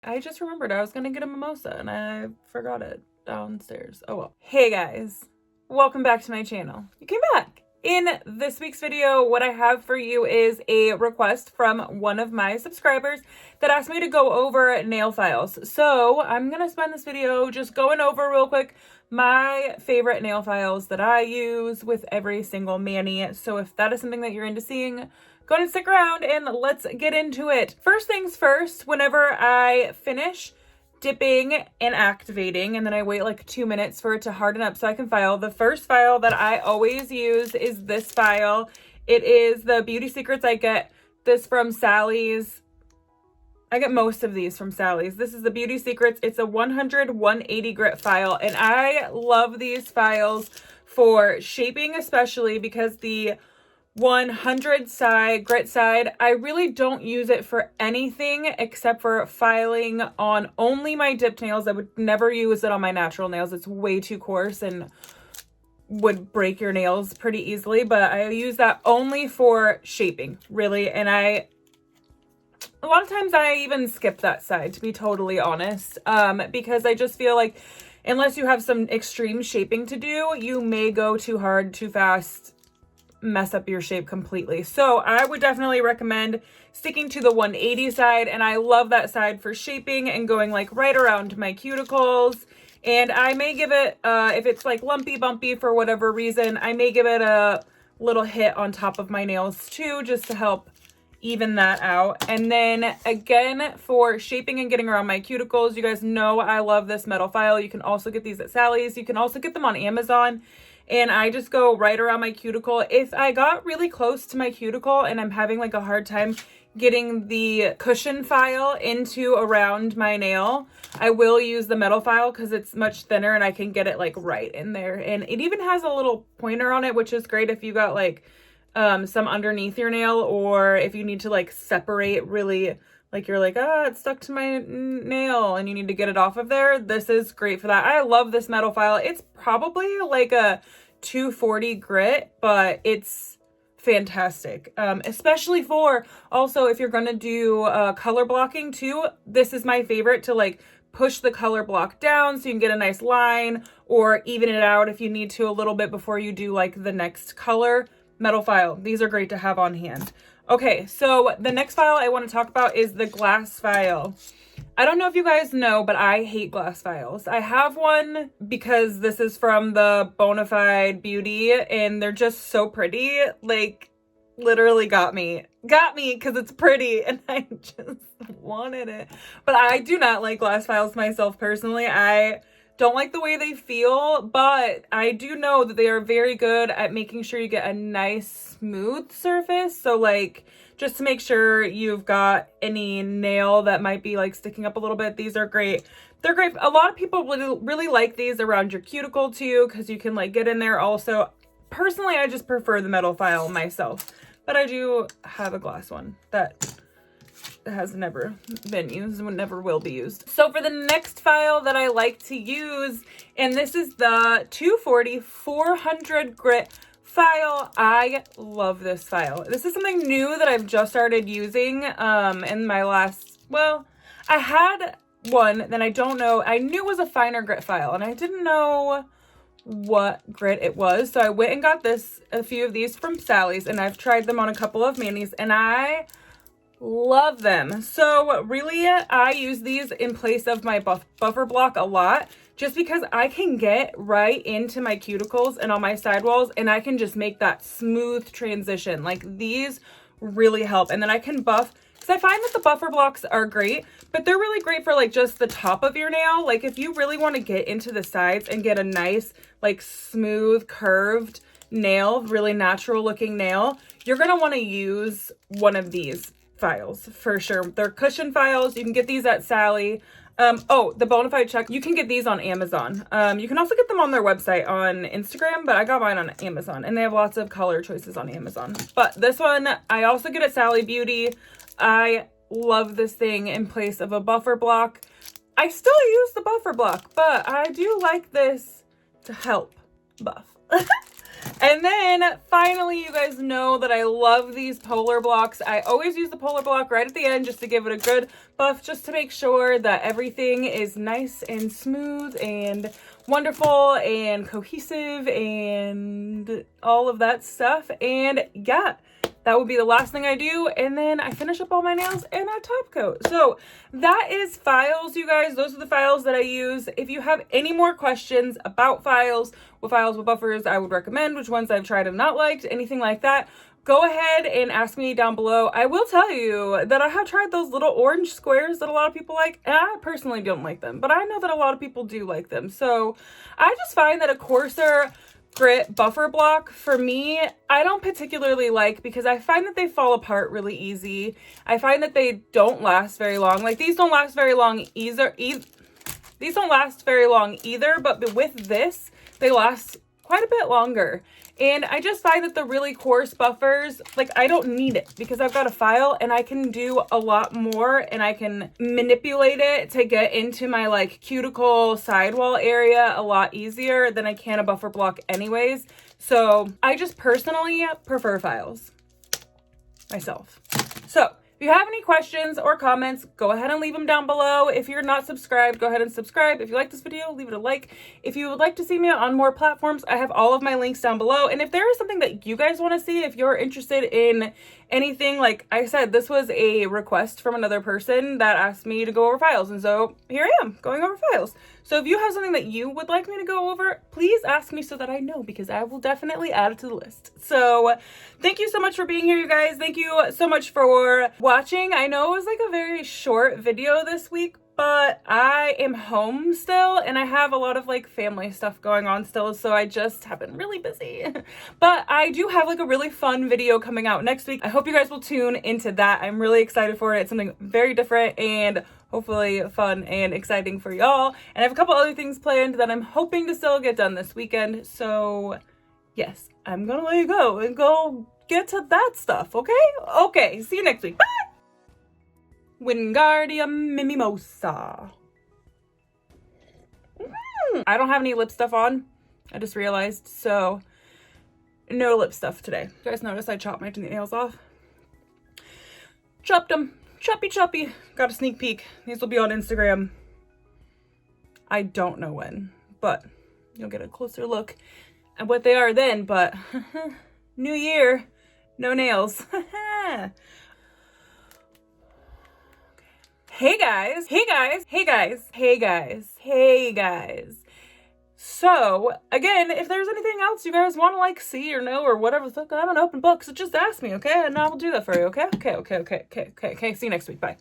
I just remembered I was gonna get a mimosa and I forgot it downstairs. Oh well. Hey guys, welcome back to my channel. You came back. In this week's video, what I have for you is a request from one of my subscribers that asked me to go over nail files. So I'm gonna spend this video just going over real quick my favorite nail files that I use with every single mani. So if that is something that you're into seeing, go ahead and stick around and let's get into it. First things first, whenever I finish dipping and activating, and then I wait like 2 minutes for it to harden up so I can file, the first file that I always use is this file. It is the Beauty Secrets. I get this from Sally's. I get most of these from Sally's. This is the Beauty Secrets. It's a 100/180 grit file, and I love these files for shaping, especially because the 100 side, grit side, I really don't use it for anything except for filing on only my dipped nails. I would never use it on my natural nails. It's way too coarse and would break your nails pretty easily, but I use that only for shaping, really. And a lot of times I even skip that side, to be totally honest, because I just feel like unless you have some extreme shaping to do, you may go too hard, too fast, mess up your shape completely. So I would definitely recommend sticking to the 180 side, and I love that side for shaping and going like right around my cuticles. And I may give it, if it's like lumpy bumpy for whatever reason, I may give it a little hit on top of my nails too, just to help even that out. And then again, for shaping and getting around my cuticles, you guys know I love this metal file. You can also get these at Sally's. You can also get them on Amazon. And I just go right around my cuticle. If I got really close to my cuticle and I'm having like a hard time getting the cushion file into around my nail, I will use the metal file because it's much thinner and I can get it like right in there. And it even has a little pointer on it, which is great if you got like some underneath your nail, or if you need to like separate really, like you're like, it's stuck to my nail and you need to get it off of there. This is great for that. I love this metal file. It's probably like a 240 grit, but it's fantastic. Especially for also if you're going to do color blocking too. This is my favorite to like push the color block down so you can get a nice line, or even it out if you need to a little bit before you do like the next color. Metal file. These are great to have on hand. Okay, so the next file I want to talk about is the glass file. I don't know if you guys know, but I hate glass files. I have one because this is from the Bonafide Beauty and they're just so pretty. Like literally got me because it's pretty and I just wanted it. But I do not like glass files myself personally. I don't like the way they feel, but I do know that they are very good at making sure you get a nice smooth surface. So like just to make sure you've got any nail that might be like sticking up a little bit, these are great. They're great. A lot of people really like these around your cuticle too, because you can like get in there also. Personally, I just prefer the metal file myself, but I do have a glass one that has never been used and never will be used. So for the next file that I like to use, and this is the 240/400 grit file. I love this file. This is something new that I've just started using in my last, well, I had one that I don't know. I knew it was a finer grit file and I didn't know what grit it was. So I went and got a few of these from Sally's, and I've tried them on a couple of manis and I love them. So really, I use these in place of my buffer block a lot, just because I can get right into my cuticles and on my sidewalls and I can just make that smooth transition. Like these really help. And then I can buff, because I find that the buffer blocks are great, but they're really great for like just the top of your nail. Like if you really want to get into the sides and get a nice like smooth curved nail, really natural looking nail, you're going to want to use one of these files for sure. They're cushion files. You can get these at Sally. Oh, the Bonafide check. You can get these on Amazon. You can also get them on their website on Instagram, but I got mine on Amazon and they have lots of color choices on Amazon. But this one I also get at Sally Beauty. I love this thing in place of a buffer block. I still use the buffer block, but I do like this to help buff. And then finally, you guys know that I love these polar blocks. I always use the polar block right at the end just to give it a good buff, just to make sure that everything is nice and smooth and wonderful and cohesive and all of that stuff. And yeah, that would be the last thing I do. And then I finish up all my nails and I top coat. So that is files, you guys. Those are the files that I use. If you have any more questions about files, what buffers I would recommend, which ones I've tried and not liked, anything like that, go ahead and ask me down below. I will tell you that I have tried those little orange squares that a lot of people like, and I personally don't like them, but I know that a lot of people do like them. So I just find that a coarser grit buffer block for me, I don't particularly like, because I find that they fall apart really easy. I find that they don't last very long. Like these don't last very long either. These don't last very long either, but with this, they last quite a bit longer. And I just find that the really coarse buffers, like I don't need it because I've got a file and I can do a lot more and I can manipulate it to get into my like cuticle sidewall area a lot easier than I can a buffer block anyways. So I just personally prefer files myself. So if you have any questions or comments, go ahead and leave them down below. If you're not subscribed, go ahead and subscribe. If you like this video, leave it a like. If you would like to see me on more platforms, I have all of my links down below. And if there is something that you guys want to see, if you're interested in anything, like I said, this was a request from another person that asked me to go over files. And so here I am going over files. So if you have something that you would like me to go over, please ask me so that I know, because I will definitely add it to the list. So thank you so much for being here, you guys. Thank you so much for watching. I know it was like a very short video this week, but I am home still and I have a lot of like family stuff going on still, so I just have been really busy. But I do have like a really fun video coming out next week. I hope you guys will tune into that. I'm really excited for it. It's something very different and hopefully fun and exciting for y'all. And I have a couple other things planned that I'm hoping to still get done this weekend. So yes, I'm gonna let you go and go get to that stuff, okay? Okay, see you next week. Bye! Wingardium Mimosa. I don't have any lip stuff on. I just realized, so no lip stuff today. You guys notice I chopped my nails off? Chopped them. Choppy choppy. Got a sneak peek. These will be on Instagram. I don't know when, but you'll get a closer look at what they are then. But new year, no nails. Hey guys, hey guys, hey guys, hey guys, hey guys. So again, if there's anything else you guys want to like see or know or whatever, I'm an open book, so just ask me, okay? And I will do that for you, okay? Okay. See you next week. Bye.